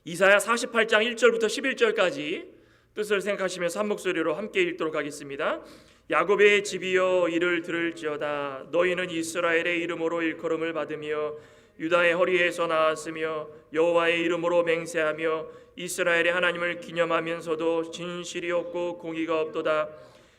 이사야 48장 1절부터 11절까지 뜻을 생각하시면서 한 목소리로 함께 읽도록 하겠습니다. 야곱의 집이여 이를 들을지어다. 너희는 이스라엘의 이름으로 일컬음을 받으며 유다의 허리에서 나왔으며 여호와의 이름으로 맹세하며 이스라엘의 하나님을 기념하면서도 진실이 없고 공의가 없도다.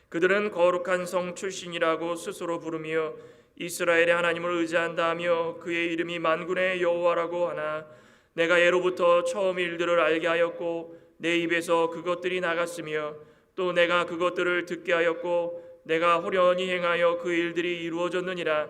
그들은 거룩한 성 출신이라고 스스로 부르며 이스라엘의 하나님을 의지한다 하며 그의 이름이 만군의 여호와라고 하나 내가 예로부터 처음 일들을 알게 하였고 내 입에서 그것들이 나갔으며 또 내가 그것들을 듣게 하였고 내가 호련히 행하여 그 일들이 이루어졌느니라.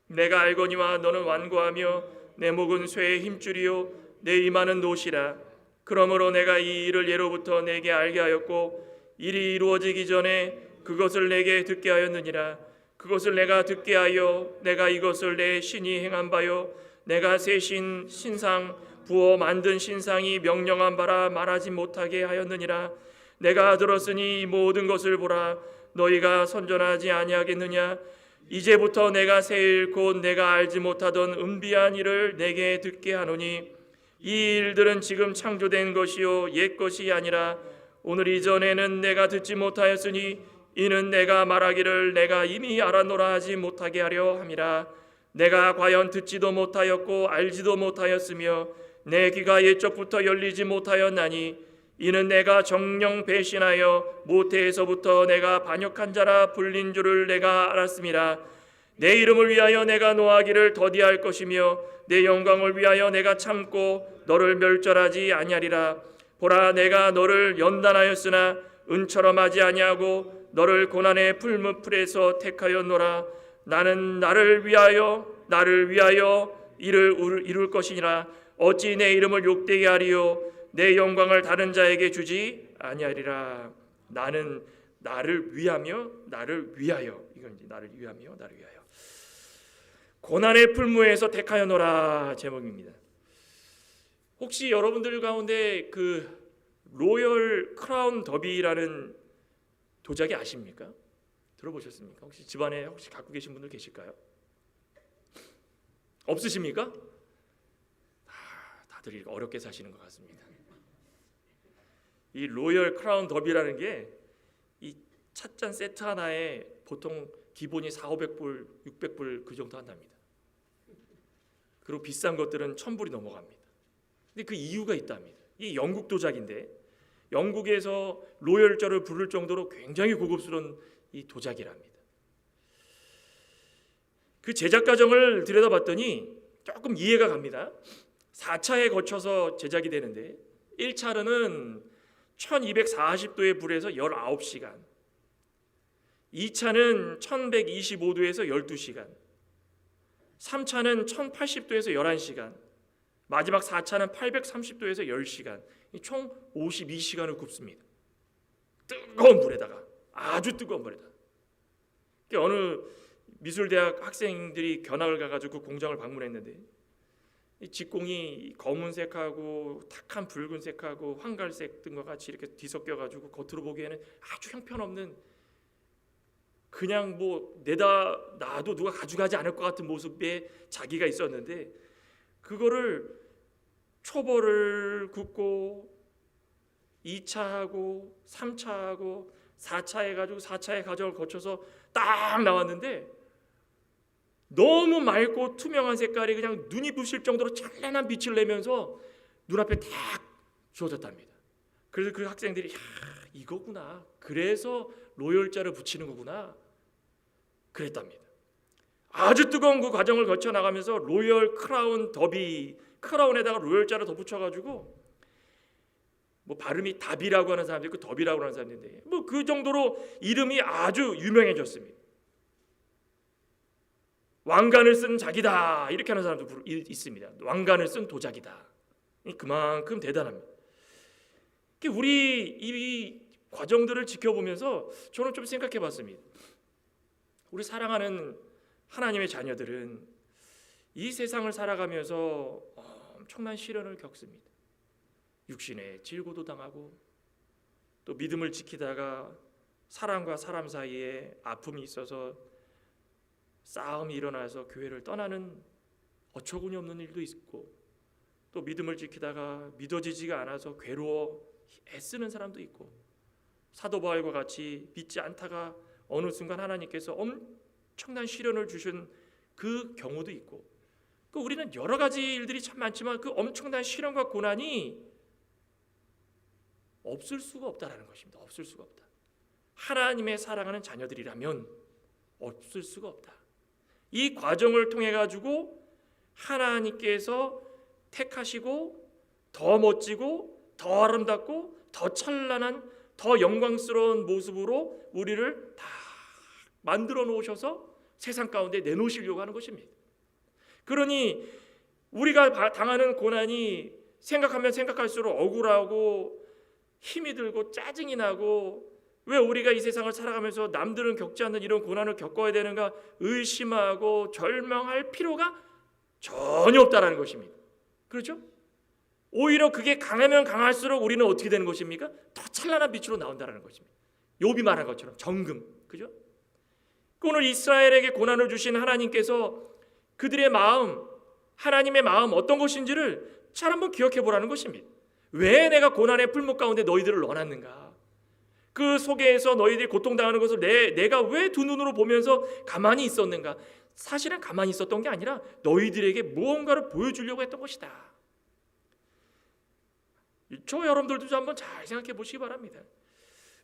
내가 알거니와 너는 완고하며 내 목은 쇠의 힘줄이요 내 이마는 노시라. 그러므로 내가 이 일을 예로부터 내게 알게 하였고 일이 이루어지기 전에 그것을 내게 듣게 하였느니라. 그것을 내가 듣게 하여 내가 이것을 내 신이 행한 바요 내가 새 신상 부어 만든 신상이 명령한 바라 말하지 못하게 하였느니라. 내가 들었으니 이 모든 것을 보라. 너희가 선전하지 아니하겠느냐. 이제부터 내가 새 일 곧 내가 알지 못하던 은비한 일을 내게 듣게 하노니 이 일들은 지금 창조된 것이요 옛 것이 아니라 오늘 이전에는 내가 듣지 못하였으니 이는 내가 말하기를 내가 이미 알아노라 하지 못하게 하려 함이라. 내가 과연 듣지도 못하였고 알지도 못하였으며 내 귀가 옛적부터 열리지 못하였나니 이는 내가 정령 배신하여 모태에서부터 내가 반역한 자라 불린 줄을 내가 알았음이라. 내 이름을 위하여 내가 노하기를 더디할 것이며 내 영광을 위하여 내가 참고 너를 멸절하지 아니하리라. 보라 내가 너를 연단하였으나 은처럼 하지 아니하고 너를 고난의 풀무풀에서 택하였노라. 나는 나를 위하여 이를 이룰 것이니라. 어찌 내 이름을 욕되게 하리요 내 영광을 다른 자에게 주지 아니하리라. 나는 나를 위하여 이건 이제 나를 위하여 고난의 풀무에서 택하였노라 제목입니다. 혹시 여러분들 가운데 그 로열 크라운 더비라는 도자기 아십니까? 들어보셨습니까? 혹시 집안에 혹시 갖고 계신 분들 계실까요? 없으십니까? 다들 어렵게 사시는 것 같습니다. 이 로열 크라운 더비라는 게 이 찻잔 세트 하나에 보통 기본이 400~500불, 600불 그 정도 한답니다. 그리고 비싼 것들은 1000불이 넘어갑니다. 근데 그 이유가 있답니다. 이 영국 도자기인데 영국에서 로열절을 부를 정도로 굉장히 고급스러운 이 도자기랍니다. 그 제작 과정을 들여다봤더니 조금 이해가 갑니다. 4차에 거쳐서 제작이 되는데 1차는 1240도의 불에서 19시간, 2차는 1125도에서 12시간, 3차는 1080도에서 11시간, 마지막 4차는 830도에서 10시간, 총 52시간을 굽습니다. 뜨거운 불에다가, 아주 뜨거운 불에다가. 어느 미술대학 학생들이 견학을 가가지고 공장을 방문했는데 이 직공이 검은색하고 탁한 붉은색하고 황갈색 등과 같이 이렇게 뒤섞여가지고 겉으로 보기에는 아주 형편없는, 그냥 뭐 내다 놔도 누가 가져가지 않을 것 같은 모습의 자기가 있었는데 그거를 초벌을 굽고 2차하고 3차하고 4차 해가지고 4차의 과정을 거쳐서 딱 나왔는데 너무 맑고 투명한 색깔이 그냥 눈이 부실 정도로 찬란한 빛을 내면서 눈앞에 딱 주어졌답니다. 그래서 그 학생들이 야 이거구나, 그래서 로열자를 붙이는 거구나 그랬답니다. 아주 뜨거운 그 과정을 거쳐 나가면서 로열 크라운 더비, 크라운에다가 로열자를 더 붙여가지고 뭐 발음이 답이라고 하는 사람도 있고 더비라고 하는 사람도 있는데 뭐 그 정도로 이름이 아주 유명해졌습니다. 왕관을 쓴 자기다 이렇게 하는 사람도 있습니다. 왕관을 쓴 도자기다. 그만큼 대단합니다. 우리 이 과정들을 지켜보면서 저는 좀 생각해봤습니다. 우리 사랑하는 하나님의 자녀들은 이 세상을 살아가면서 엄청난 시련을 겪습니다. 육신의 질고도 당하고 또 믿음을 지키다가 사람과 사람 사이에 아픔이 있어서 싸움이 일어나서 교회를 떠나는 어처구니 없는 일도 있고 또 믿음을 지키다가 믿어지지가 않아서 괴로워 애쓰는 사람도 있고, 사도 바울과 같이 믿지 않다가 어느 순간 하나님께서 엄청난 시련을 주신 그 경우도 있고, 우리는 여러 가지 일들이 참 많지만 그 엄청난 시련과 고난이 없을 수가 없다라는 것입니다. 없을 수가 없다. 하나님의 사랑하는 자녀들이라면 없을 수가 없다. 이 과정을 통해 가지고 하나님께서 택하시고 더 멋지고 더 아름답고 더 찬란한 더 영광스러운 모습으로 우리를 다 만들어 놓으셔서 세상 가운데 내놓으시려고 하는 것입니다. 그러니 우리가 당하는 고난이 생각하면 생각할수록 억울하고 힘이 들고 짜증이 나고, 왜 우리가 이 세상을 살아가면서 남들은 겪지 않는 이런 고난을 겪어야 되는가 의심하고 절망할 필요가 전혀 없다라는 것입니다. 그렇죠? 오히려 그게 강하면 강할수록 우리는 어떻게 되는 것입니까? 더 찬란한 빛으로 나온다는 것입니다. 욥이 말한 것처럼 정금. 그죠? 오늘 이스라엘에게 고난을 주신 하나님께서 그들의 마음, 하나님의 마음 어떤 것인지를 잘 한번 기억해 보라는 것입니다. 왜 내가 고난의 풀목 가운데 너희들을 넣어놨는가? 그 속에서 너희들이 고통당하는 것을 내가 왜 두 눈으로 보면서 가만히 있었는가? 사실은 가만히 있었던 게 아니라 너희들에게 무언가를 보여주려고 했던 것이다. 저 여러분들도 한번 잘 생각해 보시기 바랍니다.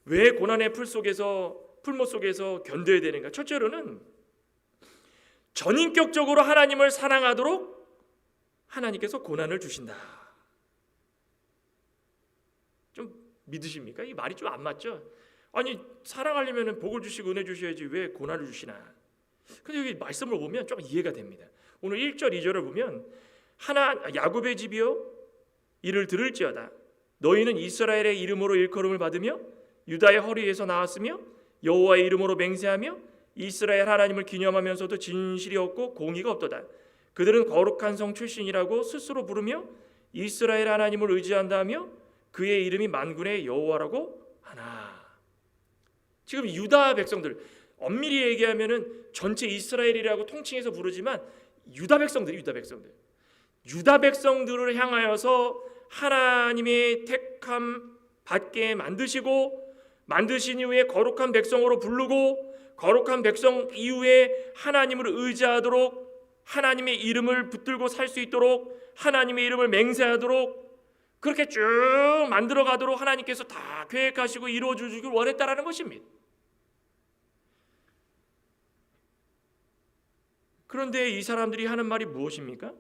왜 고난의 풀목 속에서 견뎌야 되는가? 첫째로는 전인격적으로 하나님을 사랑하도록 하나님께서 고난을 주신다. 좀 믿으십니까? 이 말이 좀 안 맞죠? 아니, 사랑하려면 복을 주시고 은혜 주셔야지 왜 고난을 주시나? 근데 여기 말씀을 보면 좀 이해가 됩니다. 오늘 1절 2절을 보면 야곱의 집이여 이를 들을지어다. 너희는 이스라엘의 이름으로 일컬음을 받으며 유다의 허리에서 나왔으며 여호와의 이름으로 맹세하며 이스라엘 하나님을 기념하면서도 진실이 없고 공의가 없도다. 그들은 거룩한 성 출신이라고 스스로 부르며 이스라엘 하나님을 의지한다며 그의 이름이 만군의 여호와라고 하나. 지금 유다 백성들, 엄밀히 얘기하면은 전체 이스라엘이라고 통칭해서 부르지만 유다 백성들을 향하여서 하나님의 택함 받게 만드신 이후에 거룩한 백성으로 부르고, 거룩한 백성 이후에 하나님을 의지하도록, 하나님의 이름을 붙들고 살 수 있도록, 하나님의 이름을 맹세하도록 그렇게 쭉 만들어 가도록 하나님께서 다 계획하시고 이루어 주시길 원했다라는 것입니다. 그런데 이 사람들이 하는 말이 무엇입니까?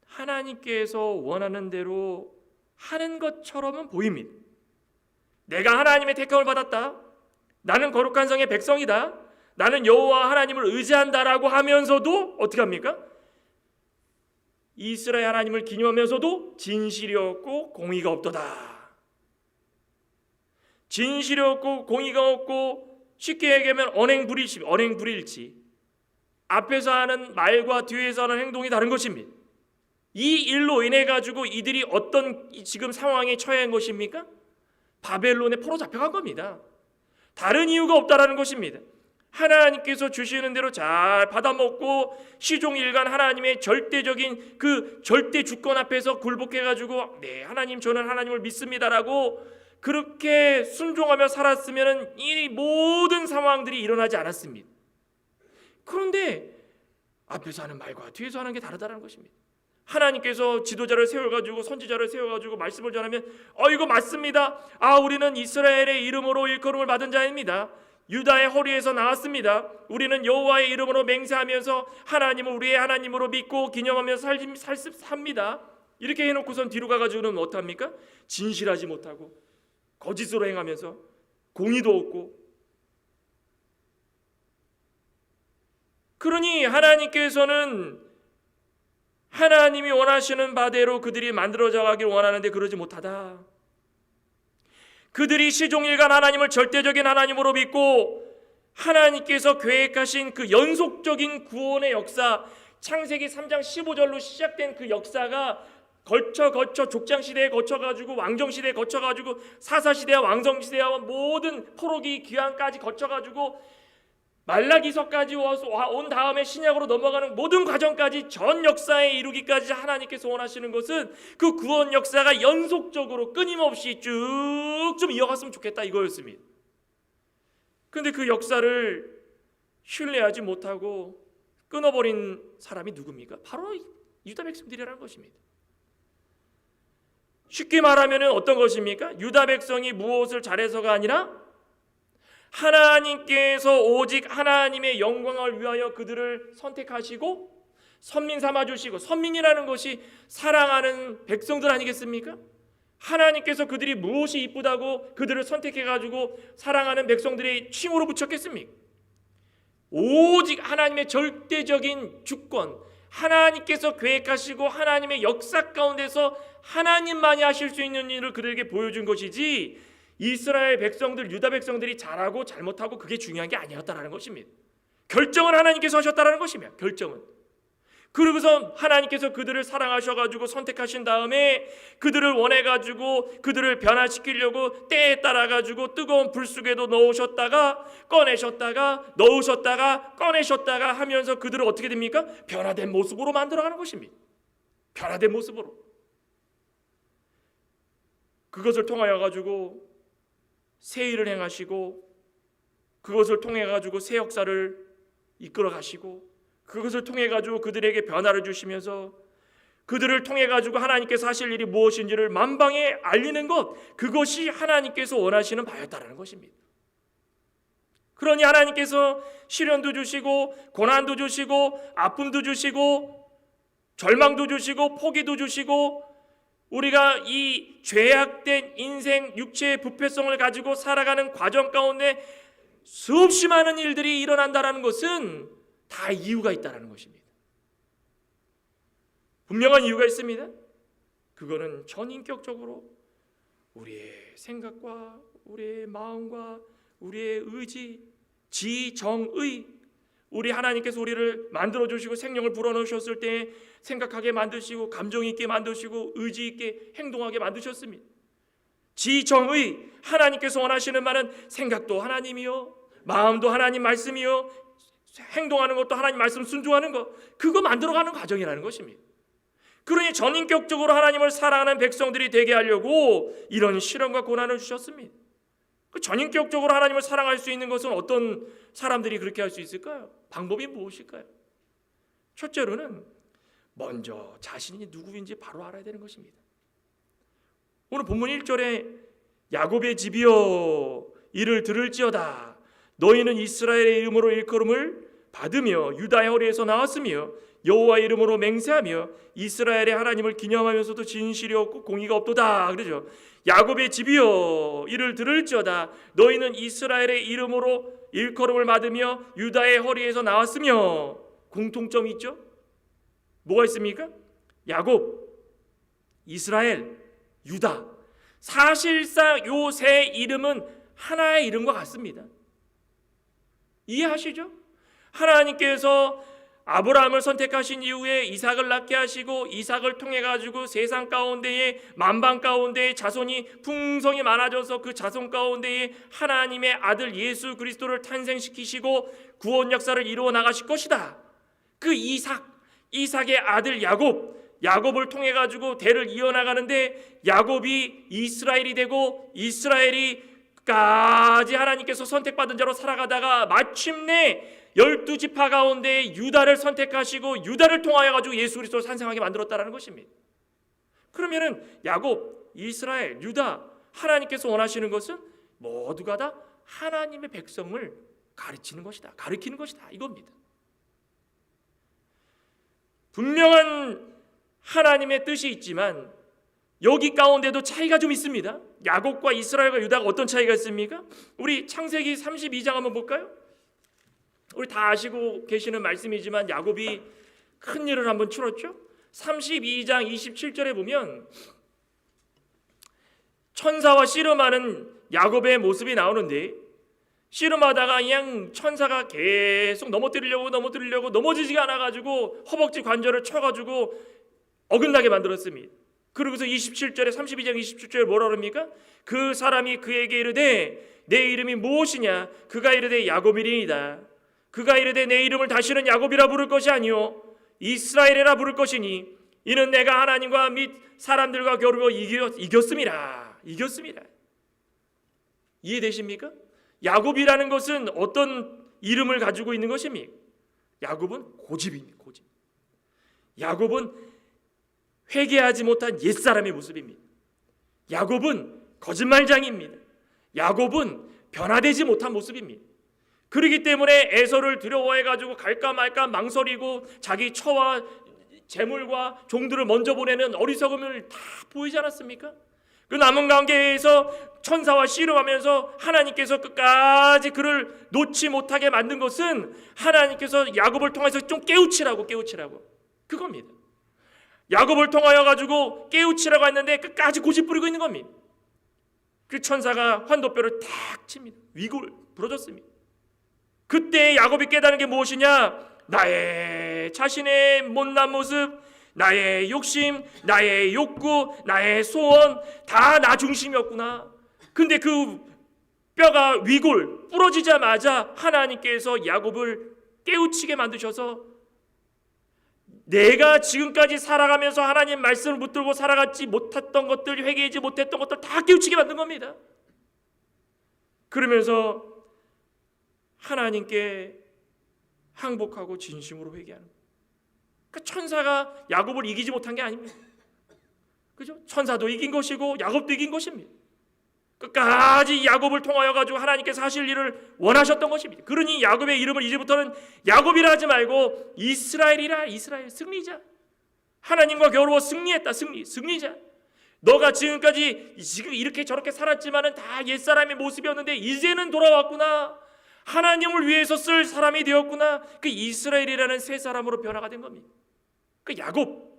하나님께서 원하는 대로 하는 것처럼은 보입니다. 내가 하나님의 택함을 받았다. 나는 거룩한 성의 백성이다. 나는 여호와 하나님을 의지한다라고 하면서도 어떻게 합니까? 이스라엘 하나님을 기념하면서도 진실이 없고 공의가 없도다. 진실이 없고 공의가 없고, 쉽게 얘기하면 언행불일치. 앞에서 하는 말과 뒤에서 하는 행동이 다른 것입니다. 이 일로 인해 가지고 이들이 어떤 지금 상황에 처한 것입니까? 바벨론에 포로 잡혀간 겁니다. 다른 이유가 없다라는 것입니다. 하나님께서 주시는 대로 잘 받아먹고 시종일관 하나님의 절대적인 그 절대 주권 앞에서 굴복해 가지고 네, 하나님, 저는 하나님을 믿습니다라고 그렇게 순종하며 살았으면 이 모든 상황들이 일어나지 않았습니다. 그런데 앞에서 하는 말과 뒤에서 하는 게 다르다는 것입니다. 하나님께서 지도자를 세워가지고 선지자를 세워가지고 말씀을 전하면 이거 맞습니다. 우리는 이스라엘의 이름으로 일컬음을 받은 자입니다. 유다의 허리에서 나왔습니다. 우리는 여호와의 이름으로 맹세하면서 하나님을 우리의 하나님으로 믿고 기념하면서 삽니다. 이렇게 해놓고선 뒤로 가가지고는 어떡합니까? 진실하지 못하고 거짓으로 행하면서 공의도 없고. 그러니 하나님께서는 하나님이 원하시는 바대로 그들이 만들어져 가길 원하는데 그러지 못하다. 그들이 시종일관 하나님을 절대적인 하나님으로 믿고 하나님께서 계획하신 그 연속적인 구원의 역사, 창세기 3장 15절로 시작된 그 역사가 거쳐 족장시대에 거쳐가지고 왕정시대에 거쳐가지고 사사시대와 왕정시대와 모든 포로기 귀환까지 거쳐가지고 말라기서까지 온 다음에 신약으로 넘어가는 모든 과정까지 전 역사에 이루기까지 하나님께서 원하시는 것은 그 구원 역사가 연속적으로 끊임없이 쭉 좀 이어갔으면 좋겠다 이거였습니다. 그런데 그 역사를 신뢰하지 못하고 끊어버린 사람이 누굽니까? 바로 유다 백성들이라는 것입니다. 쉽게 말하면 어떤 것입니까? 유다 백성이 무엇을 잘해서가 아니라 하나님께서 오직 하나님의 영광을 위하여 그들을 선택하시고 선민 삼아주시고, 선민이라는 것이 사랑하는 백성들 아니겠습니까? 하나님께서 그들이 무엇이 이쁘다고 그들을 선택해가지고 사랑하는 백성들의 칭호로 붙였겠습니까? 오직 하나님의 절대적인 주권, 하나님께서 계획하시고 하나님의 역사 가운데서 하나님만이 하실 수 있는 일을 그들에게 보여준 것이지, 이스라엘 백성들, 유다 백성들이 잘하고 잘못하고 그게 중요한 게 아니었다라는 것입니다. 결정은 하나님께서 하셨다라는 것입니다. 결정은. 그러고서 하나님께서 그들을 사랑하셔가지고 선택하신 다음에 그들을 원해가지고 그들을 변화시키려고 때에 따라가지고 뜨거운 불 속에도 넣으셨다가 꺼내셨다가 넣으셨다가 꺼내셨다가 하면서 그들을 어떻게 됩니까? 변화된 모습으로 만들어가는 것입니다. 변화된 모습으로. 그것을 통하여 가지고 새 일을 행하시고, 그것을 통해 가지고 새 역사를 이끌어 가시고, 그것을 통해 가지고 그들에게 변화를 주시면서 그들을 통해 가지고 하나님께서 하실 일이 무엇인지를 만방에 알리는 것, 그것이 하나님께서 원하시는 바였다라는 것입니다. 그러니 하나님께서 시련도 주시고 고난도 주시고 아픔도 주시고 절망도 주시고 포기도 주시고, 우리가 이 죄악된 인생 육체의 부패성을 가지고 살아가는 과정 가운데 수없이 많은 일들이 일어난다는 것은 다 이유가 있다는 것입니다. 분명한 이유가 있습니다. 그거는 전인격적으로 우리의 생각과 우리의 마음과 우리의 의지, 지정의, 우리 하나님께서 우리를 만들어주시고 생명을 불어넣으셨을 때 생각하게 만드시고 감정 있게 만드시고 의지 있게 행동하게 만드셨습니다. 지정의, 하나님께서 원하시는 말은 생각도 하나님이요, 마음도 하나님 말씀이요, 행동하는 것도 하나님 말씀 순종하는 것, 그거 만들어가는 과정이라는 것입니다. 그러니 전인격적으로 하나님을 사랑하는 백성들이 되게 하려고 이런 시련과 고난을 주셨습니다. 그 전인격적으로 하나님을 사랑할 수 있는 것은 어떤 사람들이 그렇게 할 수 있을까요? 방법이 무엇일까요? 첫째로는 먼저 자신이 누구인지 바로 알아야 되는 것입니다. 오늘 본문 1절에 야곱의 집이여 이를 들을지어다, 너희는 이스라엘의 이름으로 일컬음을 받으며 유다의 허리에서 나왔으며 여호와의 이름으로 맹세하며 이스라엘의 하나님을 기념하면서도 진실이 없고 공의가 없도다. 그러죠. 야곱의 집이여 이를 들을지어다, 너희는 이스라엘의 이름으로 일컬음을 받으며 유다의 허리에서 나왔으며. 공통점이 있죠. 뭐가 있습니까? 야곱, 이스라엘, 유다. 사실상 요 세 이름은 하나의 이름과 같습니다. 이해하시죠? 하나님께서 아브라함을 선택하신 이후에 이삭을 낳게 하시고 이삭을 통해 가지고 세상 가운데에 만방 가운데에 자손이 풍성히 많아져서 그 자손 가운데에 하나님의 아들 예수 그리스도를 탄생시키시고 구원 역사를 이루어 나가실 것이다. 그 이삭의 아들 야곱을 통해 가지고 대를 이어나가는데, 야곱이 이스라엘이 되고 이스라엘이까지 하나님께서 선택받은 자로 살아가다가 마침내 12지파 가운데 유다를 선택하시고 유다를 통하여 가지고 예수 그리스도를 탄생하게 만들었다라는 것입니다. 그러면은 야곱, 이스라엘, 유다, 하나님께서 원하시는 것은 모두가 다 하나님의 백성을 가르치는 것이다, 가르치는 것이다, 이겁니다. 분명한 하나님의 뜻이 있지만 여기 가운데도 차이가 좀 있습니다. 야곱과 이스라엘과 유다가 어떤 차이가 있습니까? 우리 창세기 32장 한번 볼까요? 우리 다 아시고 계시는 말씀이지만 야곱이 큰 일을 한번 치렀죠. 32장 27절에 보면 천사와 씨름하는 야곱의 모습이 나오는데, 씨름하다가 그냥 천사가 계속 넘어뜨리려고 넘어지지가 않아가지고 허벅지 관절을 쳐가지고 어긋나게 만들었습니다. 그러고서 27절에 32장 27절에 뭐라 그럽니까? 그 사람이 그에게 이르되 내 이름이 무엇이냐? 그가 이르되 야곱이니이다. 그가 이르되 내 이름을 다시는 야곱이라 부를 것이 아니요 이스라엘이라 부를 것이니 이는 내가 하나님과 및 사람들과 겨루어 이겼음이라. 이해되십니까? 야곱이라는 것은 어떤 이름을 가지고 있는 것입니까? 야곱은 고집입니다. 고집. 야곱은 회개하지 못한 옛사람의 모습입니다. 야곱은 거짓말장입니다. 야곱은 변화되지 못한 모습입니다. 그렇기 때문에 에서를 두려워해가지고 갈까 말까 망설이고 자기 처와 재물과 종들을 먼저 보내는 어리석음을 다 보이지 않았습니까? 그 남은 관계에서 천사와 씨름하면서 하나님께서 끝까지 그를 놓지 못하게 만든 것은 하나님께서 야곱을 통해서 좀 깨우치라고 그겁니다. 야곱을 통하여 가지고 깨우치라고 했는데 끝까지 고집 부리고 있는 겁니다. 그 천사가 환도뼈를 탁 칩니다. 위골 부러졌습니다. 그때 야곱이 깨달은 게 무엇이냐? 나의 자신의 못난 모습, 나의 욕심, 나의 욕구, 나의 소원 다 나 중심이었구나. 근데 그 뼈가 위골 부러지자마자 하나님께서 야곱을 깨우치게 만드셔서 내가 지금까지 살아가면서 하나님 말씀을 붙들고 살아가지 못했던 것들, 회개하지 못했던 것들 다 깨우치게 만든 겁니다. 그러면서 하나님께 항복하고 진심으로 회개하는 거예요. 그러니까 천사가 야곱을 이기지 못한 게 아닙니다. 그죠? 천사도 이긴 것이고 야곱도 이긴 것입니다. 끝까지 야곱을 통하여 가지고 하나님께서 하실 일을 원하셨던 것입니다. 그러니 야곱의 이름을 이제부터는 야곱이라 하지 말고 이스라엘이라. 이스라엘, 승리자. 하나님과 겨루어 승리했다. 승리자. 너가 지금까지 지금 이렇게 저렇게 살았지만은 다 옛사람의 모습이었는데 이제는 돌아왔구나. 하나님을 위해서 쓸 사람이 되었구나. 그 이스라엘이라는 새 사람으로 변화가 된 겁니다. 그 야곱,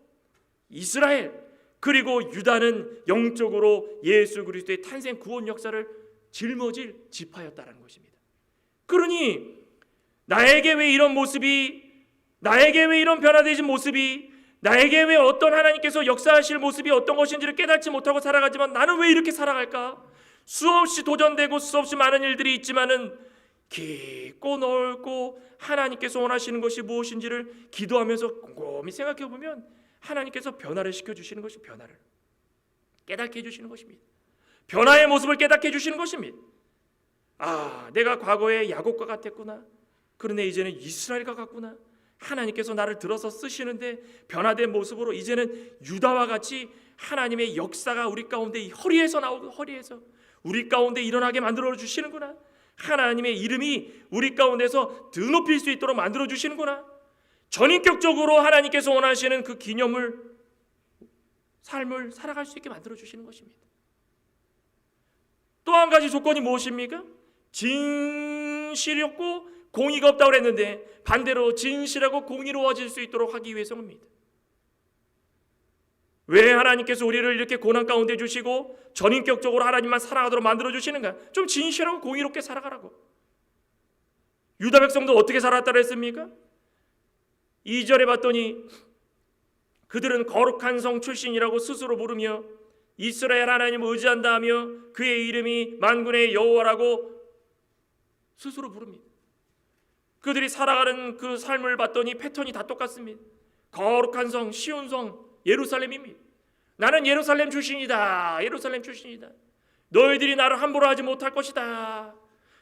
이스라엘, 그리고 유다는 영적으로 예수 그리스도의 탄생 구원 역사를 짊어질 지파였다라는 것입니다. 그러니 나에게 왜 이런 모습이, 나에게 왜 이런 변화되진 모습이, 나에게 왜 어떤 하나님께서 역사하실 모습이 어떤 것인지를 깨닫지 못하고 살아가지만 나는 왜 이렇게 살아갈까? 수없이 도전되고 수없이 많은 일들이 있지만은 깊고 넓고 하나님께서 원하시는 것이 무엇인지를 기도하면서 곰곰이 생각해 보면 하나님께서 변화를 시켜주시는 것이, 변화를 깨닫게 해주시는 것입니다. 변화의 모습을 깨닫게 해주시는 것입니다. 아, 내가 과거에 야곱과 같았구나. 그런데 이제는 이스라엘과 같구나. 하나님께서 나를 들어서 쓰시는데 변화된 모습으로 이제는 유다와 같이 하나님의 역사가 우리 가운데 허리에서 나오고 허리에서 우리 가운데 일어나게 만들어 주시는구나. 하나님의 이름이 우리 가운데서 드높일 수 있도록 만들어 주시는구나. 전인격적으로 하나님께서 원하시는 그 기념을, 삶을 살아갈 수 있게 만들어 주시는 것입니다. 또 한 가지 조건이 무엇입니까? 진실이었고 공의가 없다고 그랬는데 반대로 진실하고 공의로워질 수 있도록 하기 위해서입니다. 왜 하나님께서 우리를 이렇게 고난 가운데 주시고 전인격적으로 하나님만 살아가도록 만들어 주시는가? 좀 진실하고 공의롭게 살아가라고. 유다 백성도 어떻게 살았다고 했습니까? 2절에 봤더니 그들은 거룩한 성 출신이라고 스스로 부르며 이스라엘 하나님을 의지한다 하며 그의 이름이 만군의 여호와라고 스스로 부릅니다. 그들이 살아가는 그 삶을 봤더니 패턴이 다 똑같습니다. 거룩한 성, 시온 성, 예루살렘입니다. 나는 예루살렘 출신이다. 예루살렘 출신이다. 너희들이 나를 함부로 하지 못할 것이다.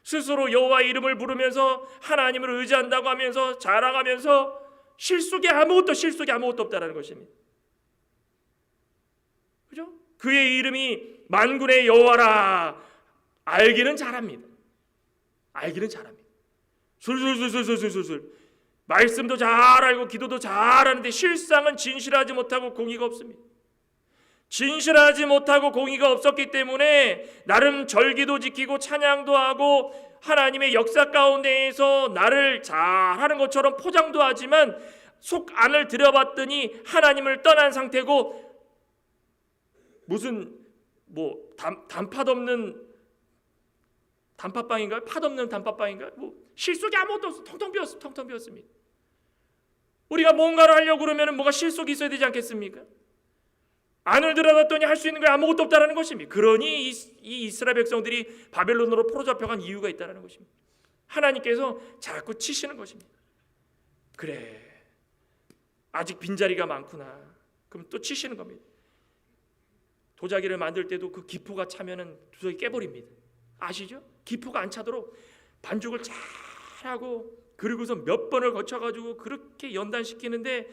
스스로 여호와의 이름을 부르면서 하나님을 의지한다고 하면서 자랑하면서 실속이 아무것도 없다라는 것입니다. 그죠? 그의 이름이 만군의 여호와라. 알기는 잘합니다. 술술술술술술술 말씀도 잘 알고 기도도 잘 하는데 실상은 진실하지 못하고 공의가 없습니다. 진실하지 못하고 공의가 없었기 때문에 나름 절기도 지키고 찬양도 하고 하나님의 역사 가운데에서 나를 잘하는 것처럼 포장도 하지만 속 안을 들여봤더니 하나님을 떠난 상태고 무슨 단팥 없는 단팥빵인가요? 팥 없는 단팥빵인가요? 실속이 아무것도 없어. 텅텅 비었습니다. 우리가 뭔가를 하려고 그러면 뭐가 실속이 있어야 되지 않겠습니까? 안을 들여다봤더니 할 수 있는 게 아무것도 없다는 것입니다. 그러니 이 이스라엘 백성들이 바벨론으로 포로 잡혀간 이유가 있다는 것입니다. 하나님께서 자꾸 치시는 것입니다. 그래, 아직 빈자리가 많구나. 그럼 또 치시는 겁니다. 도자기를 만들 때도 그 기포가 차면은 도자기 깨버립니다. 아시죠? 기포가 안 차도록 반죽을 잘하고 그리고서 몇 번을 거쳐가지고 그렇게 연단시키는데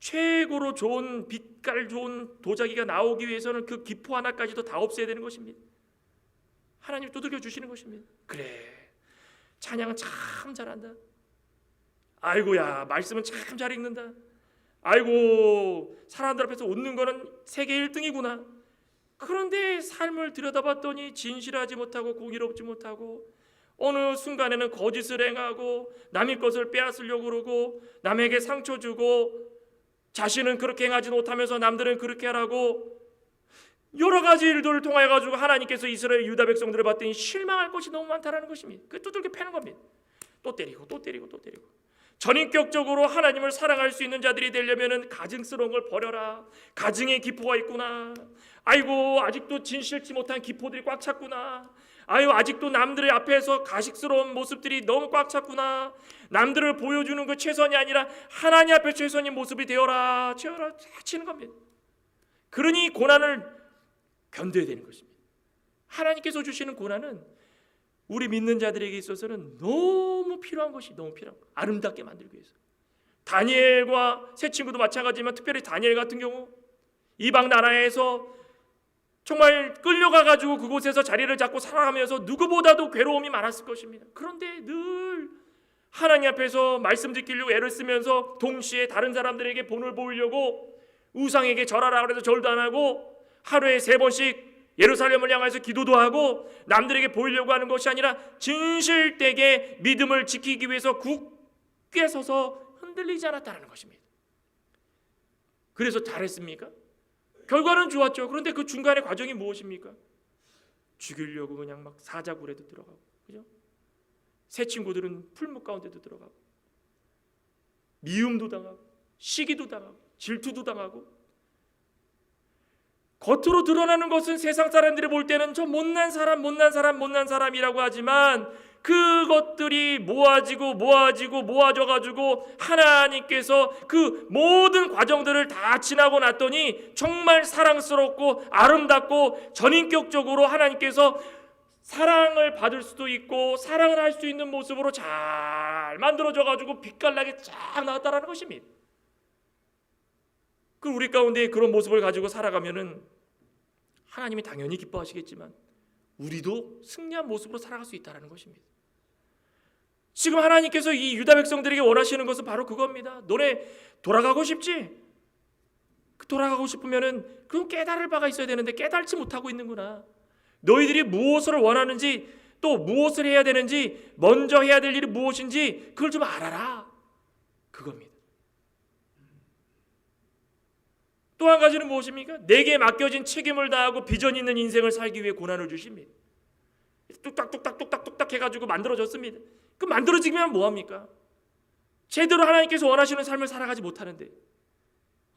최고로 좋은 빛깔 좋은 도자기가 나오기 위해서는 그 기포 하나까지도 다 없애야 되는 것입니다. 하나님 두들겨 주시는 것입니다. 그래, 찬양은 참 잘한다. 아이고야, 말씀은 참 잘 읽는다. 아이고, 사람들 앞에서 웃는 거는 세계 1등이구나. 그런데 삶을 들여다봤더니 진실하지 못하고 공의롭지 못하고 어느 순간에는 거짓을 행하고 남의 것을 빼앗으려고 그러고 남에게 상처 주고 자신은 그렇게 행하지 못하면서 남들은 그렇게 하라고 여러 가지 일들을 통하여 가지고 하나님께서 이스라엘 유다 백성들을 봤더니 실망할 것이 너무 많다라는 것입니다. 그 두들겨 패는 겁니다. 또 때리고 또 때리고 또 때리고. 전인격적으로 하나님을 사랑할 수 있는 자들이 되려면은 가증스러운 걸 버려라. 가증에 기포가 있구나. 아이고, 아직도 진실치 못한 기포들이 꽉 찼구나. 아유, 아직도 남들의 앞에서 가식스러운 모습들이 너무 꽉 찼구나. 남들을 보여주는 그 최선이 아니라 하나님 앞에 최선인 모습이 되어라. 채워라. 치는 겁니다. 그러니 고난을 견뎌야 되는 것입니다. 하나님께서 주시는 고난은 우리 믿는 자들에게 있어서는 너무 필요한 것이 너무 필요한 거. 아름답게 만들기 위해서. 다니엘과 세 친구도 마찬가지지만 특별히 다니엘 같은 경우 이방 나라에서 정말 끌려가가지고 그곳에서 자리를 잡고 살아가면서 누구보다도 괴로움이 많았을 것입니다. 그런데 늘 하나님 앞에서 말씀 지키려고 애를 쓰면서 동시에 다른 사람들에게 본을 보이려고 우상에게 절하라 그래서 절도 안 하고 하루에 3번씩 예루살렘을 향해서 기도도 하고 남들에게 보이려고 하는 것이 아니라 진실되게 믿음을 지키기 위해서 굳게 서서 흔들리지 않았다는 것입니다. 그래서 잘했습니까? 결과는 좋았죠. 그런데 그 중간의 과정이 무엇입니까? 죽이려고 그냥 막 사자굴에도 들어가고, 그죠? 새 친구들은 풀무 가운데도 들어가고, 미움도 당하고, 시기도 당하고, 질투도 당하고. 겉으로 드러나는 것은 세상 사람들이 볼 때는 저 못난 사람이라고 하지만 그것들이 모아져가지고 하나님께서 그 모든 과정들을 다 지나고 났더니 정말 사랑스럽고 아름답고 전인격적으로 하나님께서 사랑을 받을 수도 있고 사랑을 할 수 있는 모습으로 잘 만들어져가지고 빛깔나게 쫙 나왔다라는 것입니다. 그 우리 가운데 그런 모습을 가지고 살아가면은 하나님이 당연히 기뻐하시겠지만 우리도 승리한 모습으로 살아갈 수 있다는 것입니다. 지금 하나님께서 이 유다 백성들에게 원하시는 것은 바로 그겁니다. 너네 돌아가고 싶지? 돌아가고 싶으면은 그럼 깨달을 바가 있어야 되는데 깨달지 못하고 있는구나. 너희들이 무엇을 원하는지 또 무엇을 해야 되는지 먼저 해야 될 일이 무엇인지 그걸 좀 알아라. 그겁니다. 또 한 가지는 무엇입니까? 내게 맡겨진 책임을 다하고 비전 있는 인생을 살기 위해 고난을 주십니다. 뚝딱 해가지고 만들어졌습니다. 그 만들어지면 뭐합니까? 제대로 하나님께서 원하시는 삶을 살아가지 못하는데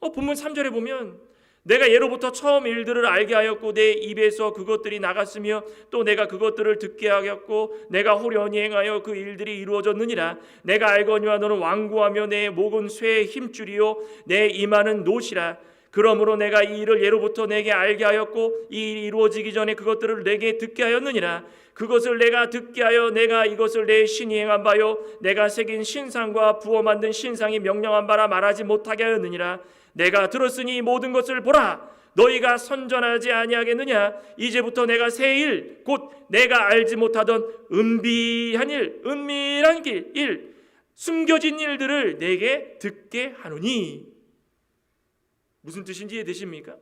본문 3절에 보면 내가 예로부터 처음 일들을 알게 하였고 내 입에서 그것들이 나갔으며 또 내가 그것들을 듣게 하였고 내가 호련히 행하여 그 일들이 이루어졌느니라. 내가 알거니와 너는 완고하며 내 목은 쇠의 힘줄이요 내 이마는 노시라. 그러므로 내가 이 일을 예로부터 내게 알게 하였고 이 일이 이루어지기 전에 그것들을 내게 듣게 하였느니라. 그것을 내가 듣게 하여 내가 이것을 내 신이 행한 바요 내가 새긴 신상과 부어 만든 신상이 명령한 바라 말하지 못하게 하였느니라. 내가 들었으니 모든 것을 보라. 너희가 선전하지 아니하겠느냐. 이제부터 내가 새 일 곧 내가 알지 못하던 은밀한 일 숨겨진 일들을 내게 듣게 하노니. 무슨 뜻인지 이해되십니까?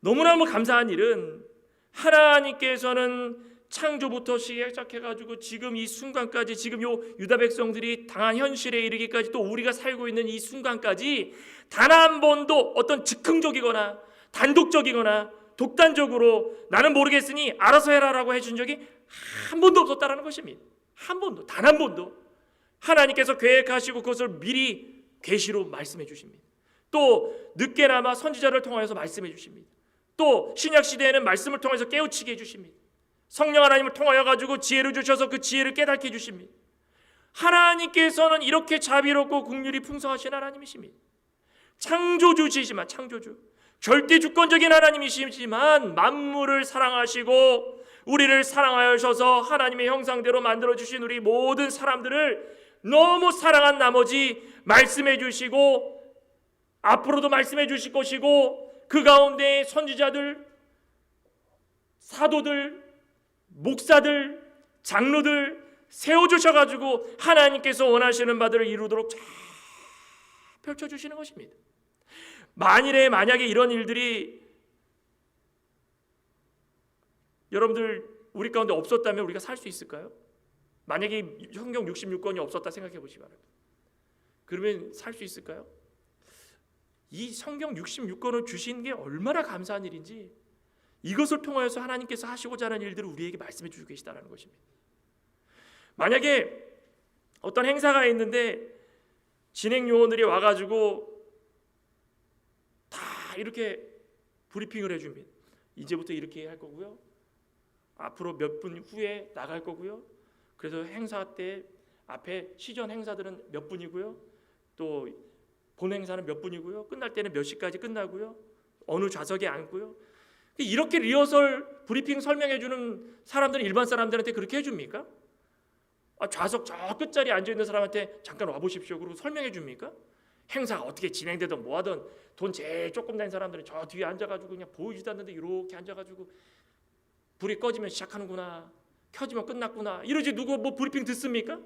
너무너무 감사한 일은 하나님께서는 창조부터 시작해가지고 지금 이 순간까지 지금 요 유다 백성들이 당한 현실에 이르기까지 또 우리가 살고 있는 이 순간까지 단 한 번도 어떤 즉흥적이거나 단독적이거나 독단적으로 나는 모르겠으니 알아서 해라라고 해준 적이 한 번도 없었다라는 것입니다. 한 번도, 단 한 번도. 하나님께서 계획하시고 그것을 미리 계시로 말씀해 주십니다. 또 늦게나마 선지자를 통하여서 말씀해 주십니다. 또 신약 시대에는 말씀을 통해서 깨우치게 해 주십니다. 성령 하나님을 통하여 가지고 지혜를 주셔서 그 지혜를 깨닫게 해주십니다. 하나님께서는 이렇게 자비롭고 긍휼이 풍성하신 하나님이십니다. 창조주시지만 창조주, 절대 주권적인 하나님이시지만 만물을 사랑하시고 우리를 사랑하셔서 하나님의 형상대로 만들어주신 우리 모든 사람들을 너무 사랑한 나머지 말씀해 주시고 앞으로도 말씀해 주실 것이고 그 가운데 선지자들, 사도들, 목사들, 장로들 세워주셔가지고 하나님께서 원하시는 바들을 이루도록 잘 펼쳐주시는 것입니다. 만약에 이런 일들이 여러분들 우리 가운데 없었다면 우리가 살 수 있을까요? 만약에 성경 66권이 없었다 생각해 보시기 바랍니다. 그러면 살 수 있을까요? 이 성경 66권을 주신 게 얼마나 감사한 일인지 이것을 통하여서 하나님께서 하시고자 하는 일들을 우리에게 말씀해 주고 계시다는 것입니다. 만약에 어떤 행사가 있는데 진행 요원들이 와가지고 다 이렇게 브리핑을 해줍니다. 이제부터 이렇게 할 거고요. 앞으로 몇 분 후에 나갈 거고요. 그래서 행사 때 앞에 시전 행사들은 몇 분이고요. 또 본 행사는 몇 분이고요. 끝날 때는 몇 시까지 끝나고요. 어느 좌석에 앉고요. 이렇게 리허설 브리핑 설명해 주는 사람들은 일반 사람들한테 그렇게 해줍니까? 좌석 저 끝자리에 앉아있는 사람한테 잠깐 와보십시오 그러고 설명해 줍니까? 행사가 어떻게 진행되든 뭐하든 돈 제일 조금 낸 사람들은 저 뒤에 앉아가지고 그냥 보이지도 않는데 이렇게 앉아가지고 불이 꺼지면 시작하는구나, 켜지면 끝났구나 이러지 누구 뭐 브리핑 듣습니까?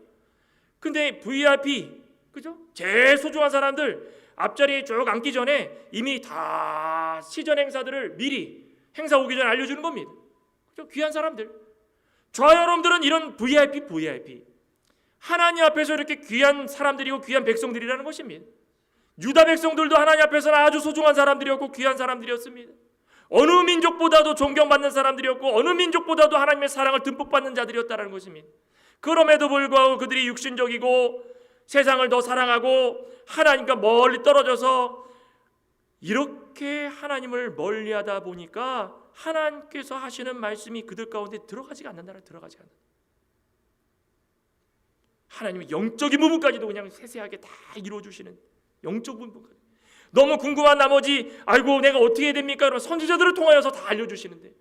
근데 VIP 그죠? 제일 소중한 사람들 앞자리에 쭉 앉기 전에 이미 다 시전 행사들을 미리 행사 오기 전에 알려주는 겁니다. 그죠? 귀한 사람들. 저와 여러분들은 이런 VIP 하나님 앞에서 이렇게 귀한 사람들이고 귀한 백성들이라는 것입니다. 유다 백성들도 하나님 앞에서는 아주 소중한 사람들이었고 귀한 사람들이었습니다. 어느 민족보다도 존경받는 사람들이었고 어느 민족보다도 하나님의 사랑을 듬뿍 받는 자들이었다는 것입니다. 그럼에도 불구하고 그들이 육신적이고 세상을 더 사랑하고 하나님과 멀리 떨어져서 이렇게 하나님을 멀리하다 보니까 하나님께서 하시는 말씀이 그들 가운데 들어가지가 않는다는 들어가지가 않는다. 하나님의 영적인 부분까지도 그냥 세세하게 다 이루어주시는 영적 부분까지. 너무 궁금한 나머지 아이고 내가 어떻게 해야 됩니까? 그런 선지자들을 통하여서 다 알려주시는데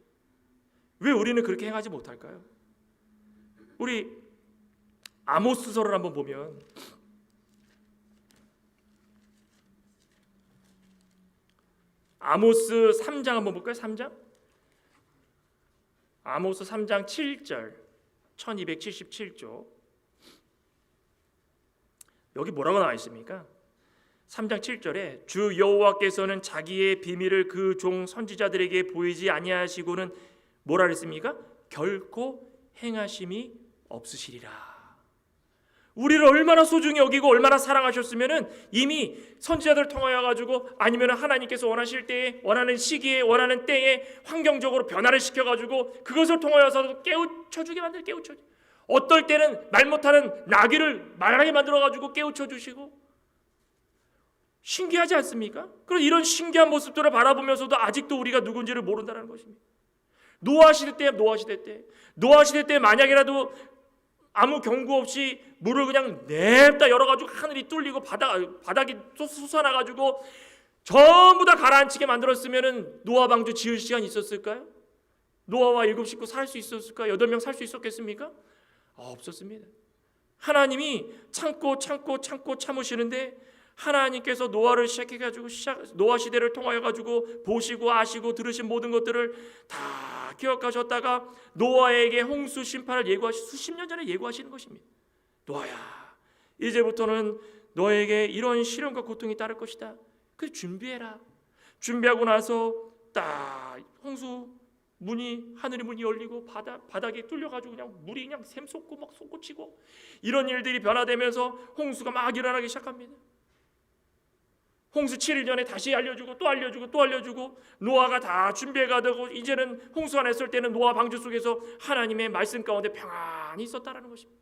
왜 우리는 그렇게 행하지 못할까요? 우리 아모스서를 한번 보면 아모스 3장 한번 볼까요? 3장? 아모스 3장 7절 1277조 여기 뭐라고 나와 있습니까? 3장 7절에 주 여호와께서는 자기의 비밀을 그 종 선지자들에게 보이지 아니하시고는 뭐라 그랬습니까? 결코 행하심이 없으시리라. 우리를 얼마나 소중히 여기고 얼마나 사랑하셨으면은 이미 선지자들을 통하여 가지고 아니면 하나님께서 원하실 때에 원하는 시기에 원하는 때에 환경적으로 변화를 시켜 가지고 그것을 통하여서 깨우쳐주게 깨우쳐. 어떨 때는 말 못하는 나귀를 말하게 만들어 가지고 깨우쳐 주시고 신기하지 않습니까? 그런 이런 신기한 모습들을 바라보면서도 아직도 우리가 누군지를 모른다는 것입니다. 노아 시대 때 만약이라도 아무 경고 없이 물을 그냥 냅다 열어가지고 하늘이 뚫리고 바닥이 솟아나가지고 전부 다 가라앉히게 만들었으면은 노아 방주 지을 시간이 있었을까요? 노아와 7 식구 살 수 있었을까? 8명 살 수 있었겠습니까? 없었습니다. 하나님이 참고 참으시는데 하나님께서 노아를 시작해가지고 노아 시대를 통하여가지고 보시고 아시고 들으신 모든 것들을 다 기억하셨다가 노아에게 홍수 심판을 수십 년 전에 예고하시는 것입니다. 노아야, 이제부터는 너에게 이런 시련과 고통이 따를 것이다. 그래서 준비해라. 준비하고 나서 딱 홍수 하늘의 문이 열리고 바닥이 뚫려가지고 그냥 물이 그냥 샘솟고 막 솟구치고 이런 일들이 변화되면서 홍수가 막 일어나기 시작합니다. 홍수 7일 전에 다시 알려주고 또 알려주고 노아가 다 준비가 되고 이제는 홍수가 났을 때는 노아 방주 속에서 하나님의 말씀 가운데 평안히 있었다라는 것입니다.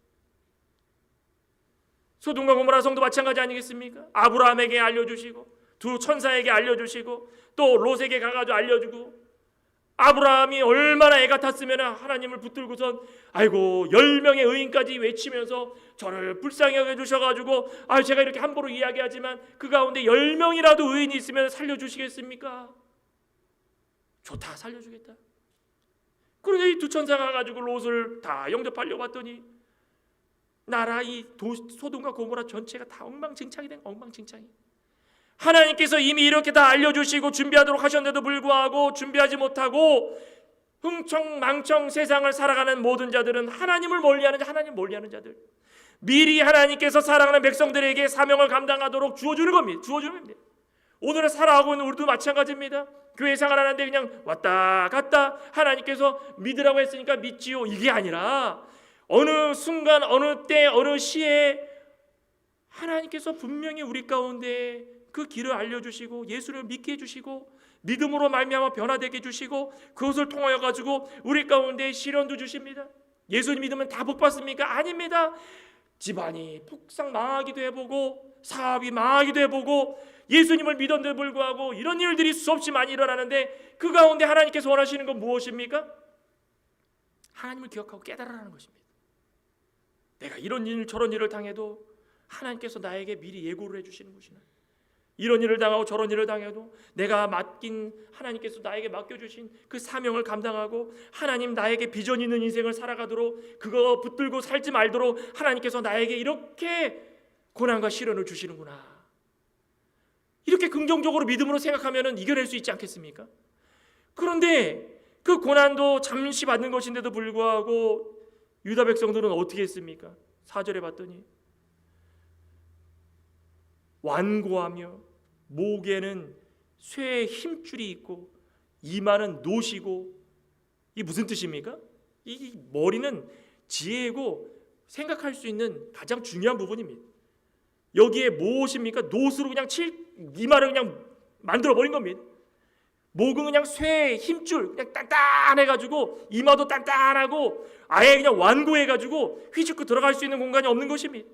소돔과 고모라 성도 마찬가지 아니겠습니까? 아브라함에게 알려주시고 두 천사에게 알려주시고 또 롯에게 가가지고 알려주고 아브라함이 얼마나 애가 탔으면 하나님을 붙들고선 아이고 10명의 의인까지 외치면서 저를 불쌍히 여겨주셔가지고 제가 이렇게 함부로 이야기하지만 그 가운데 10명이라도 의인이 있으면 살려주시겠습니까? 좋다, 살려주겠다. 그런데 이 두 천사가 가지고 롯을 다 영접하려고 봤더니 나라 이 소돔과 고모라 전체가 다 엉망진창이 된 엉망진창이. 하나님께서 이미 이렇게 다 알려주시고 준비하도록 하셨는데도 불구하고 준비하지 못하고 흥청망청 세상을 살아가는 모든 자들은 하나님을 멀리하는 자들, 미리 하나님께서 사랑하는 백성들에게 사명을 감당하도록 주어주는 겁니다. 오늘은 살아가고 있는 우리도 마찬가지입니다. 교회 생활하는데 그냥 왔다 갔다 하나님께서 믿으라고 했으니까 믿지요, 이게 아니라 어느 순간 어느 때 어느 시에 하나님께서 분명히 우리 가운데 그 길을 알려주시고 예수를 믿게 해주시고 믿음으로 말미암아 변화되게 해주시고 그것을 통하여 가지고 우리 가운데 시련도 주십니다. 예수님 믿으면 다 복 받습니까? 아닙니다. 집안이 폭삭 망하기도 해보고 사업이 망하기도 해보고 예수님을 믿었는데 불구하고 이런 일들이 수없이 많이 일어나는데 그 가운데 하나님께서 원하시는 건 무엇입니까? 하나님을 기억하고 깨달으라는 것입니다. 내가 이런 일 저런 일을 당해도 하나님께서 나에게 미리 예고를 해주시는 것이나 이런 일을 당하고 저런 일을 당해도 내가 맡긴 하나님께서 나에게 맡겨주신 그 사명을 감당하고 하나님 나에게 비전 있는 인생을 살아가도록 그거 붙들고 살지 말도록 하나님께서 나에게 이렇게 고난과 시련을 주시는구나. 이렇게 긍정적으로 믿음으로 생각하면 이겨낼 수 있지 않겠습니까? 그런데 그 고난도 잠시 받는 것인데도 불구하고 유다 백성들은 어떻게 했습니까? 4절에 봤더니 완고하며 목에는 쇠의 힘줄이 있고 이마는 노시고, 이게 무슨 뜻입니까? 이 머리는 지혜고 생각할 수 있는 가장 중요한 부분입니다. 여기에 무엇입니까? 노스로 그냥 이마를 그냥 만들어 버린 겁니다. 목은 그냥 쇠의 힘줄 그냥 단단해가지고 이마도 단단하고 아예 그냥 완고해가지고 휘젓고 들어갈 수 있는 공간이 없는 것입니다.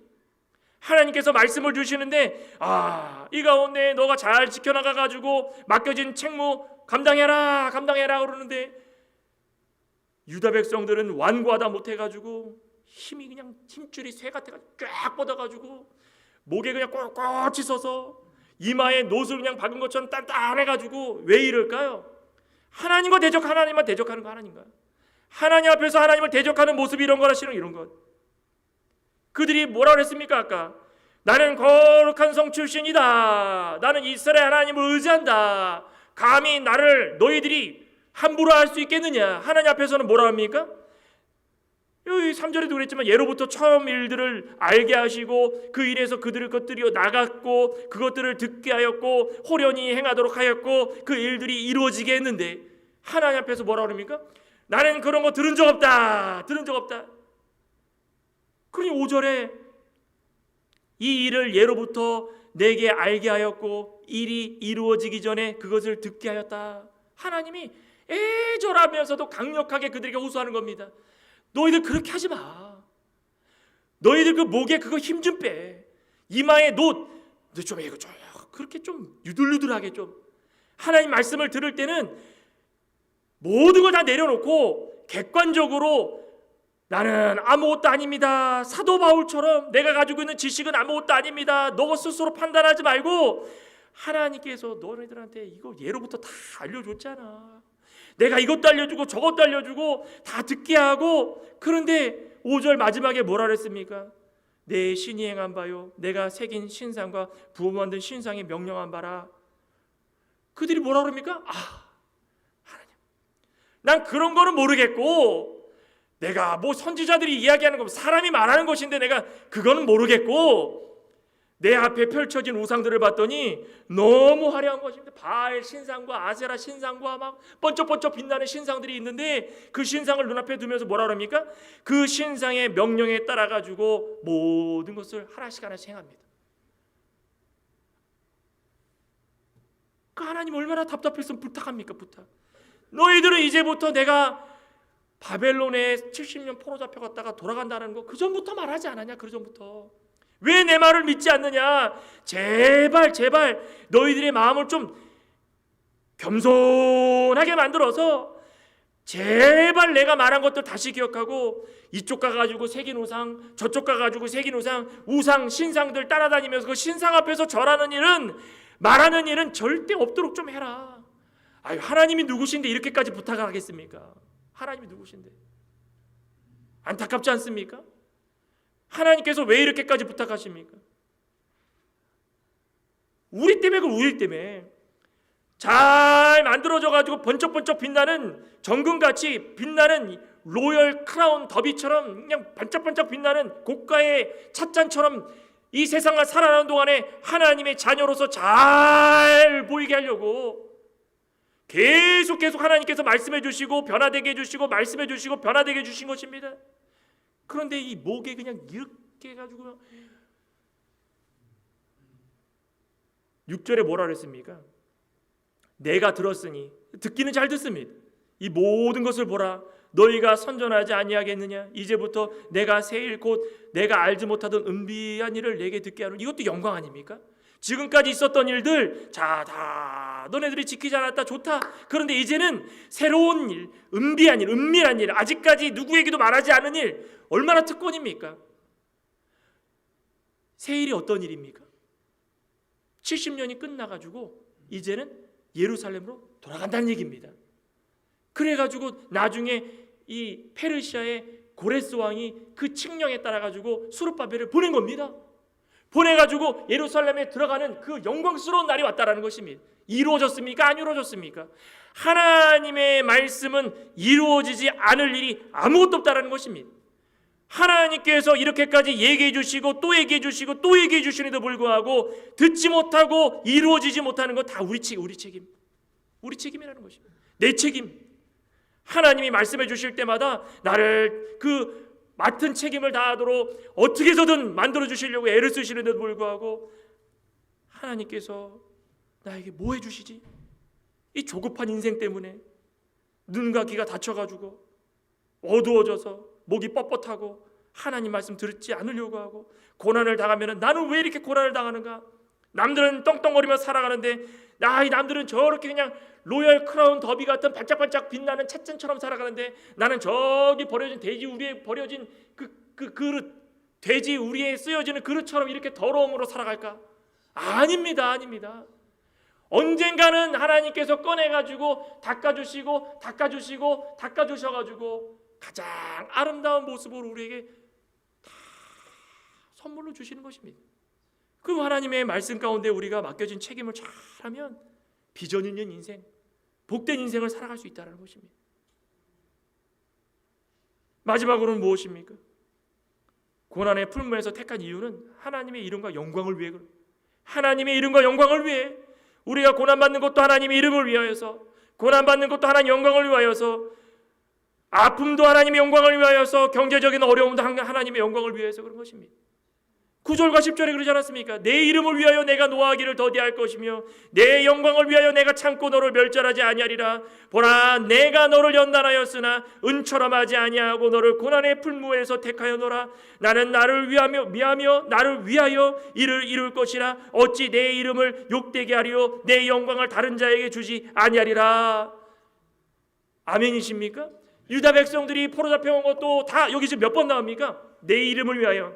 하나님께서 말씀을 주시는데 이 가운데 너가 잘 지켜나가가지고 맡겨진 책무 감당해라 그러는데 유다 백성들은 완고하다 못해가지고 힘이 그냥 힘줄이 쇠 같아가지고 쫙 뻗어가지고 목에 그냥 꼿꼿이 서서 이마에 노을 그냥 박은 것처럼 단단해가지고 왜 이럴까요? 하나님만 대적하는 거 아닌가요? 하나님 앞에서 하나님을 대적하는 모습이 이런 거라 싫은 이런 것. 그들이 뭐라 그랬습니까? 아까 나는 거룩한 성 출신이다. 나는 이스라엘 하나님을 의지한다. 감히 나를 너희들이 함부로 할 수 있겠느냐? 하나님 앞에서는 뭐라 합니까? 여기 3절에도 그랬지만 예로부터 처음 일들을 알게 하시고 그 일에서 그들을 겉들여 나갔고 그것들을 듣게 하였고 호련히 행하도록 하였고 그 일들이 이루어지게 했는데 하나님 앞에서 뭐라 그럽니까? 나는 그런 거 들은 적 없다. 그러니 5절에 이 일을 예로부터 내게 알게 하였고 일이 이루어지기 전에 그것을 듣게 하였다. 하나님이 애절하면서도 강력하게 그들에게 호소하는 겁니다. 너희들 그렇게 하지 마. 너희들 그 목에 그거 힘 좀 빼. 이마에 너 좀 이거 좀 그렇게 좀 유들유들하게 좀. 하나님 말씀을 들을 때는 모든 걸 다 내려놓고 객관적으로 나는 아무것도 아닙니다. 사도 바울처럼 내가 가지고 있는 지식은 아무것도 아닙니다. 너 스스로 판단하지 말고 하나님께서 너희들한테 이거 예로부터 다 알려줬잖아. 내가 이것도 알려주고 저것도 알려주고 다 듣게 하고. 그런데 5절 마지막에 뭐라 그랬습니까? 내 신이 행한 바요 내가 새긴 신상과 부어 만든 신상이 명령한 바라. 그들이 뭐라 그럽니까? 하나님, 난 그런 거는 모르겠고 내가 뭐 선지자들이 이야기하는 거 사람이 말하는 것인데 내가 그거는 모르겠고 내 앞에 펼쳐진 우상들을 봤더니 너무 화려한 것입니다. 바알 신상과 아세라 신상과 막 번쩍번쩍 빛나는 신상들이 있는데 그 신상을 눈앞에 두면서 뭐라 그럽니까? 그 신상의 명령에 따라 가지고 모든 것을 하나씩 행합니다. 그 하나님 얼마나 답답했으면 부탁합니까? 부탁. 너희들은 이제부터 내가 바벨론에 70년 포로 잡혀갔다가 돌아간다는 거 그 전부터 말하지 않았냐? 그 전부터. 왜 내 말을 믿지 않느냐? 제발 너희들의 마음을 좀 겸손하게 만들어서 제발 내가 말한 것들 다시 기억하고 이쪽 가가지고 새긴 우상, 저쪽 가가지고 새긴 우상 신상들 따라다니면서 그 신상 앞에서 절하는 일은, 말하는 일은 절대 없도록 좀 해라. 아유, 하나님이 누구신데 이렇게까지 부탁을 하겠습니까? 하나님이 누구신데? 안타깝지 않습니까? 하나님께서 왜 이렇게까지 부탁하십니까? 우리 때문에, 우리 때문에 잘 만들어져 가지고 번쩍번쩍 빛나는, 정금같이 빛나는 로열 크라운 더비처럼 그냥 반짝반짝 빛나는 고가의 찻잔처럼 이 세상을 살아가는 동안에 하나님의 자녀로서 잘 보이게 하려고 계속 하나님께서 말씀해 주시고 변화되게 해주시고 말씀해 주시고 변화되게 해주신 것입니다. 그런데 이 목에 그냥 이렇게 해가지고 6절에 뭐라 그랬습니까? 내가 들었으니, 듣기는 잘 듣습니다. 이 모든 것을 보라. 너희가 선전하지 아니하겠느냐? 이제부터 내가 세일 곧 내가 알지 못하던 은비한 일을 내게 듣게 하는, 이것도 영광 아닙니까? 지금까지 있었던 일들 다 너네들이 지키지 않았다, 좋다. 그런데 이제는 새로운 일, 은비한 일, 은밀한 일, 아직까지 누구에게도 말하지 않은 일, 얼마나 특권입니까? 세일이 어떤 일입니까? 70년이 끝나가지고 이제는 예루살렘으로 돌아간다는 얘기입니다. 그래가지고 나중에 이 페르시아의 고레스 왕이 그 칙령에 따라가지고 수르바벨을 보낸 겁니다. 보내가지고 예루살렘에 들어가는 그 영광스러운 날이 왔다라는 것입니다. 이루어졌습니까? 안 이루어졌습니까? 하나님의 말씀은 이루어지지 않을 일이 아무것도 없다라는 것입니다. 하나님께서 이렇게까지 얘기해 주시고 또 얘기해 주시고 또 얘기해 주시는데도 불구하고 듣지 못하고 이루어지지 못하는 건 다 우리 책임, 우리 책임이라는 것입니다. 내 책임. 하나님이 말씀해 주실 때마다 나를 그 맡은 책임을 다하도록 어떻게 해서든 만들어 주시려고 애를 쓰시는데도 불구하고 하나님께서 나에게 뭐 해주시지? 이 조급한 인생 때문에 눈과 귀가 닫혀가지고 어두워져서 목이 뻣뻣하고 하나님 말씀 듣지 않으려고 하고 고난을 당하면 나는 왜 이렇게 고난을 당하는가? 남들은 떵떵거리며 살아가는데 이 남들은 저렇게 그냥 로열 크라운 더비 같은 반짝반짝 빛나는 찻잔처럼 살아가는데 나는 저기 버려진 돼지 우리에 버려진 그 그릇, 돼지 우리에 쓰여지는 그릇처럼 이렇게 더러움으로 살아갈까? 아닙니다. 언젠가는 하나님께서 꺼내가지고 닦아주셔가지고 가장 아름다운 모습으로 우리에게 다 선물로 주시는 것입니다. 그 하나님의 말씀 가운데 우리가 맡겨진 책임을 잘하면 비전 있는 인생, 복된 인생을 살아갈 수 있다는 것입니다. 마지막으로는 무엇입니까? 고난의 풀무에서 택한 이유는 하나님의 이름과 영광을 위해, 하나님의 이름과 영광을 위해 우리가 고난받는 것도 하나님의 이름을 위하여서, 고난받는 것도 하나님의 영광을 위하여서, 아픔도 하나님의 영광을 위하여서, 경제적인 어려움도 하나님의 영광을 위하여서 그런 것입니다. 9절과 10절에 그러지 않았습니까? 내 이름을 위하여 내가 노하기를 더디할 것이며 내 영광을 위하여 내가 참고 너를 멸절하지 아니하리라. 보라, 내가 너를 연단하였으나 은처럼 하지 아니하고 너를 고난의 풀무에서 택하였노라. 나는 나를 위하며 나를 위하여 이를 이룰 것이라. 어찌 내 이름을 욕되게 하리요 내 영광을 다른 자에게 주지 아니하리라. 아멘이십니까? 유다 백성들이 포로 잡혀온 것도 다 여기 지금 몇 번 나옵니까? 내 이름을 위하여,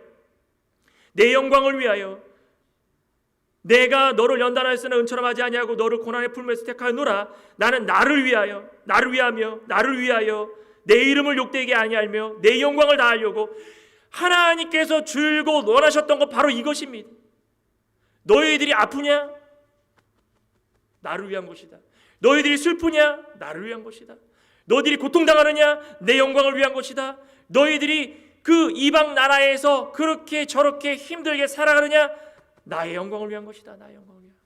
내 영광을 위하여, 내가 너를 연단하였으나 은처럼 하지 아니하고 너를 고난의 풀무에서 택하였노라. 나는 나를 위하여 내 이름을 욕되게 아니하며 내 영광을 다하려고. 하나님께서 줄곧 원하셨던 것 바로 이것입니다. 너희들이 아프냐? 나를 위한 것이다. 너희들이 슬프냐? 나를 위한 것이다. 너희들이 고통당하느냐? 내 영광을 위한 것이다. 너희들이 그 이방 나라에서 그렇게 저렇게 힘들게 살아가느냐? 나의 영광을 위한 것이다. 나의 영광을 위한.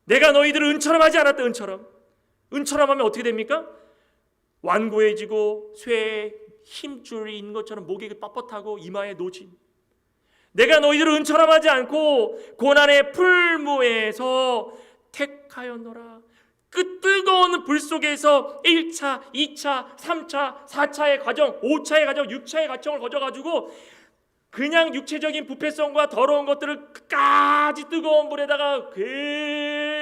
내가 너희들을 은처럼 하지 않았다. 은처럼 하면 어떻게 됩니까? 완고해지고 쇠에 힘줄이 있는 것처럼 목이 뻣뻣하고 이마에 노진. 내가 너희들을 은처럼 하지 않고 고난의 풀무에서 택하였노라. 그 뜨거운 불 속에서 1차, 2차, 3차, 4차의 과정, 5차의 과정, 6차의 과정을 거쳐가지고 그냥 육체적인 부패성과 더러운 것들을 끝까지 뜨거운 불에다가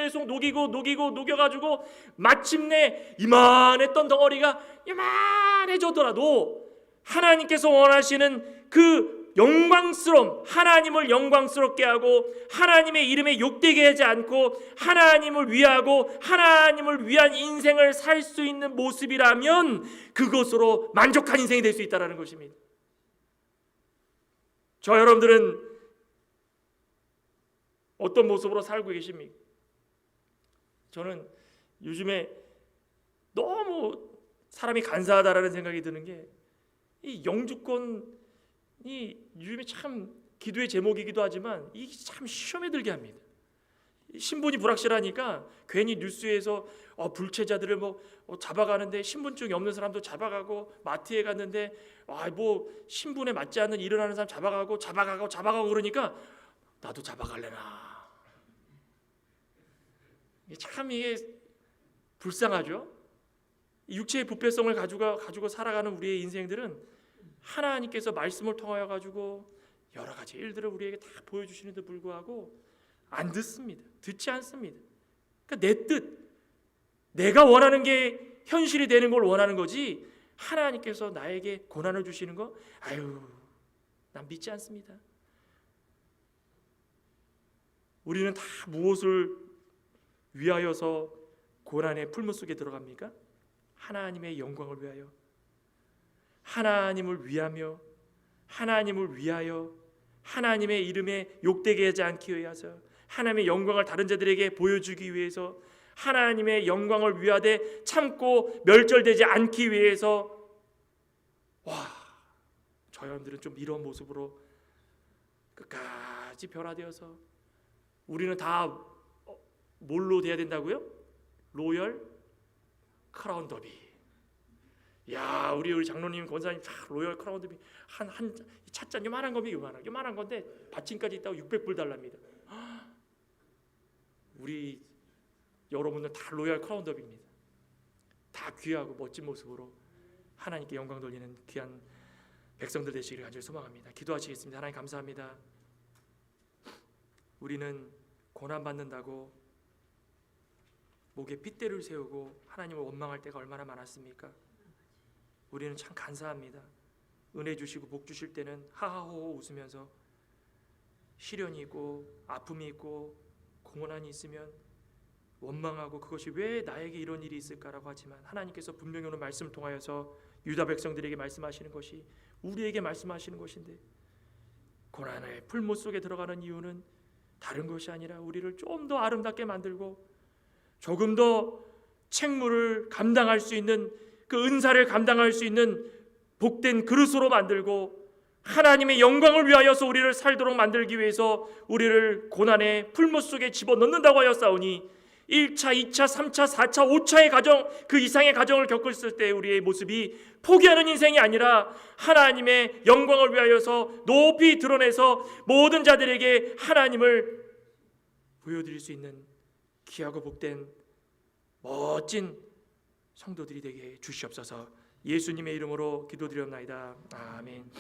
계속 녹여가지고 마침내 이만했던 덩어리가 이만해졌더라도 하나님께서 원하시는 그 영광스러움, 하나님을 영광스럽게 하고 하나님의 이름에 욕되게 하지 않고 하나님을 위하고 하나님을 위한 인생을 살 수 있는 모습이라면 그것으로 만족한 인생이 될 수 있다는 것입니다. 저 여러분들은 어떤 모습으로 살고 계십니까? 저는 요즘에 너무 사람이 간사하다라는 생각이 드는 게 이 영주권이 요즘에 참 기도의 제목이기도 하지만 이게 참 시험에 들게 합니다. 신분이 불확실하니까 괜히 뉴스에서 불체자들을 잡아가는데 신분증이 없는 사람도 잡아가고 마트에 갔는데 신분에 맞지 않는 일을 하는 사람 잡아가고 그러니까 나도 잡아갈래나. 참 이게 불쌍하죠. 육체의 부패성을 가지고 살아가는 우리의 인생들은 하나님께서 말씀을 통하여 가지고 여러 가지 일들을 우리에게 다 보여주시는데 불구하고 안 듣습니다. 듣지 않습니다. 그러니까 내 뜻, 내가 원하는 게 현실이 되는 걸 원하는 거지 하나님께서 나에게 고난을 주시는 거 난 믿지 않습니다. 우리는 다 무엇을 위하여서 고난의 풀무 속에 들어갑니까? 하나님의 영광을 위하여, 하나님을 위하며, 하나님을 위하여, 하나님의 이름에 욕되게 하지 않기 위해서, 하나님의 영광을 다른 자들에게 보여주기 위해서, 하나님의 영광을 위하되 참고 멸절되지 않기 위해서. 저 여러분들은 좀 이런 모습으로 끝까지 변화되어서 우리는 다 뭘로 돼야 된다고요? 로열 크라운 더비. 우리 장로님 권사님 로열 크라운 더비 한 찻잔 요만한 겁니다. 요만한 건데 받침까지 있다고 600불 달랍니다. 우리 여러분들 다 로열 크라운 더비입니다. 다 귀하고 멋진 모습으로 하나님께 영광 돌리는 귀한 백성들 되시기를 간절히 소망합니다. 기도하시겠습니다. 하나님 감사합니다. 우리는 고난 받는다고 목에 핏대를 세우고 하나님을 원망할 때가 얼마나 많았습니까? 우리는 참 간사합니다. 은혜 주시고 복 주실 때는 하하호호 웃으면서 시련이 있고 아픔이 있고 고난이 있으면 원망하고 그것이 왜 나에게 이런 일이 있을까라고 하지만 하나님께서 분명히 오늘 말씀을 통하여서 유다 백성들에게 말씀하시는 것이 우리에게 말씀하시는 것인데, 고난의 풀무 속에 들어가는 이유는 다른 것이 아니라 우리를 좀 더 아름답게 만들고 조금 더 책무를 감당할 수 있는, 그 은사를 감당할 수 있는 복된 그릇으로 만들고 하나님의 영광을 위하여서 우리를 살도록 만들기 위해서 우리를 고난의 풀무 속에 집어넣는다고 하였사오니 1차, 2차, 3차, 4차, 5차의 가정, 그 이상의 가정을 겪었을 때 우리의 모습이 포기하는 인생이 아니라 하나님의 영광을 위하여서 높이 드러내서 모든 자들에게 하나님을 보여드릴 수 있는 귀하고 복된 멋진 성도들이 되게 주시옵소서. 예수님의 이름으로 기도드리옵나이다. 아멘.